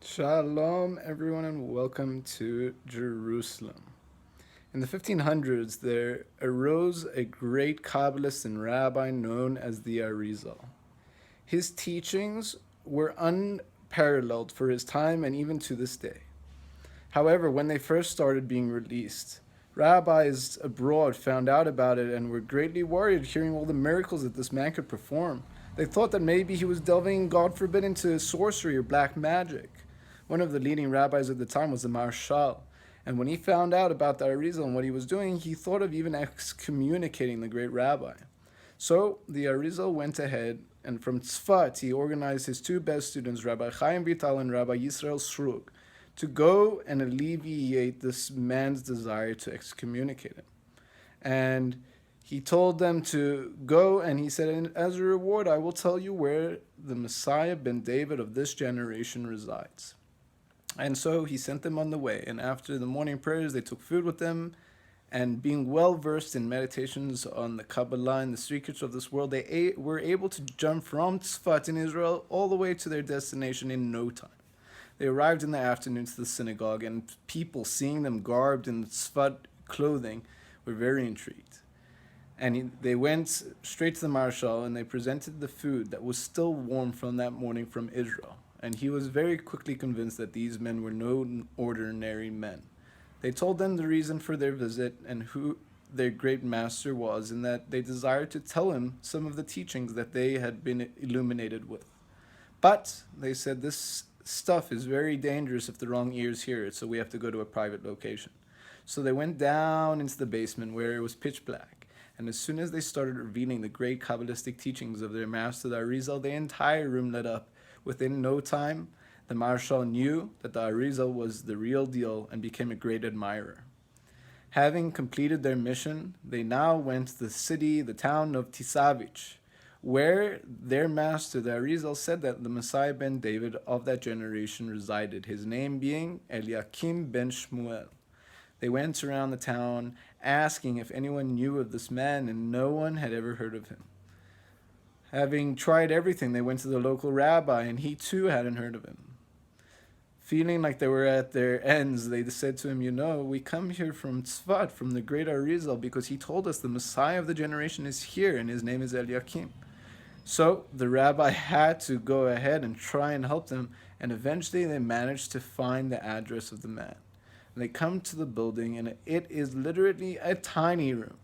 Shalom, everyone, and welcome to Jerusalem. In the 1500s, there arose a great Kabbalist and rabbi known as the Arizal. His teachings were unparalleled for his time and even to this day. However, when they first started being released, rabbis abroad found out about it and were greatly worried hearing all the miracles that this man could perform. They thought that maybe he was delving, God forbid, into sorcery or black magic. One of the leading rabbis at the time was the Marshal, and when he found out about the Arizal and what he was doing, he thought of even excommunicating the great rabbi. So the Arizal went ahead, and from Tzfat, he organized his two best students, Rabbi Chaim Vital and Rabbi Yisrael Srug, to go and alleviate this man's desire to excommunicate him. And he told them to go, and he said, "And as a reward, I will tell you where the Messiah ben David of this generation resides." And so he sent them on the way. And after the morning prayers, they took food with them. And being well versed in meditations on the Kabbalah and the secrets of this world, they were able to jump from Tzfat in Israel all the way to their destination in no time. They arrived in the afternoon to the synagogue, and people, seeing them garbed in Tzfat clothing, were very intrigued. And they went straight to the Marshal, and they presented the food that was still warm from that morning from Israel. And he was very quickly convinced that these men were no ordinary men. They told them the reason for their visit and who their great master was, and that they desired to tell him some of the teachings that they had been illuminated with. But they said this stuff is very dangerous if the wrong ears hear it, so we have to go to a private location. So they went down into the basement where it was pitch black. And as soon as they started revealing the great Kabbalistic teachings of their master, the Arizal, the entire room lit up. Within no time, the Marshal knew that the Arizal was the real deal and became a great admirer. Having completed their mission, they now went to the town of Tisavich, where their master, the Arizal, said that the Messiah ben David of that generation resided, his name being Eliakim ben Shmuel. They went around the town asking if anyone knew of this man, and no one had ever heard of him. Having tried everything, they went to the local rabbi, and he too hadn't heard of him. Feeling like they were at their ends, they said to him, we come here from Tzfat, from the great Arizal, because he told us the Messiah of the generation is here, and his name is Eliakim. So the rabbi had to go ahead and try and help them, and eventually they managed to find the address of the man. And they come to the building, and it is literally a tiny room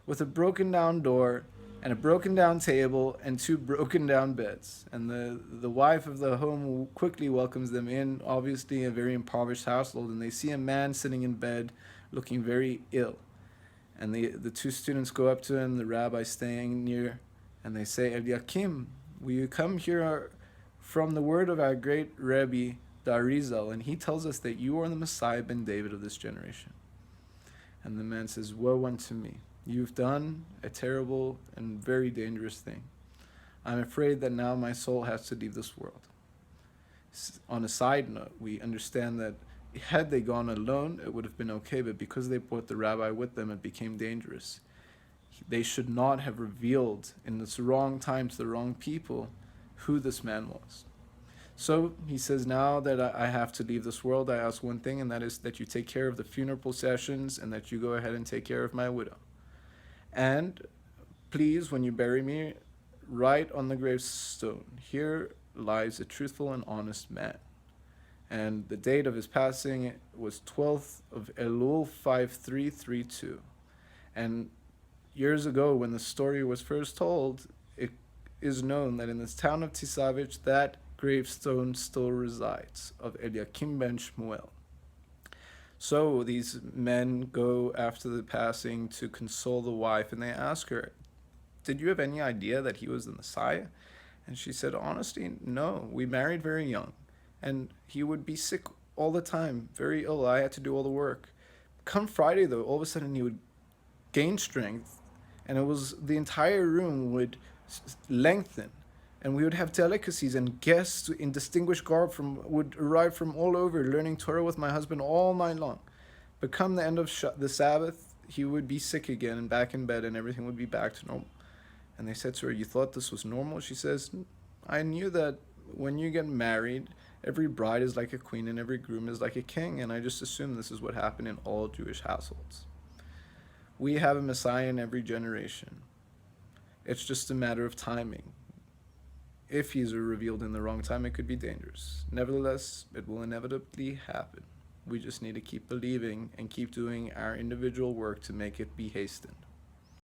with a broken down door and a broken down table and two broken down beds. And the wife of the home quickly welcomes them in, obviously a very impoverished household, and they see a man sitting in bed looking very ill. And the two students go up to him, the rabbi staying near, and they say, "Eliakim, will you come here from the word of our great Rabbi, the Arizal, and he tells us that you are the Messiah ben David of this generation." And the man says, "Woe unto me. You've done a terrible and very dangerous thing. I'm afraid that now my soul has to leave this world." On a side note, we understand that had they gone alone, it would have been okay, but because they brought the rabbi with them, it became dangerous. They should not have revealed in this wrong time to the wrong people who this man was. So he says, now that I have to leave this world, I ask one thing, and that is that you take care of the funeral processions and that you go ahead and take care of my widow. And please, when you bury me, write on the gravestone, "Here lies a truthful and honest man." And the date of his passing was 12th of Elul 5332. And years ago, when the story was first told, it is known that in this town of Tisavich, that gravestone still resides, of Eliakim ben Shmuel. So these men go after the passing to console the wife, and they ask her, "Did you have any idea that he was the Messiah?" And she said, "Honestly, no. We married very young, and he would be sick all the time, very ill. I had to do all the work. Come Friday, though, all of a sudden he would gain strength, and it was the entire room would lengthen, and we would have delicacies, and guests in distinguished garb would arrive from all over, learning Torah with my husband all night long. But come the end of the Sabbath, he would be sick again and back in bed, and everything would be back to normal." And they said to her, "You thought this was normal?" She says, "I knew that when you get married Every bride is like a queen and every groom is like a king, and I just assume this is what happened in all Jewish households. We have a Messiah in every generation. It's just a matter of timing. If he's revealed in the wrong time, it could be dangerous. Nevertheless, it will inevitably happen. We just need to keep believing and keep doing our individual work to make it be hastened.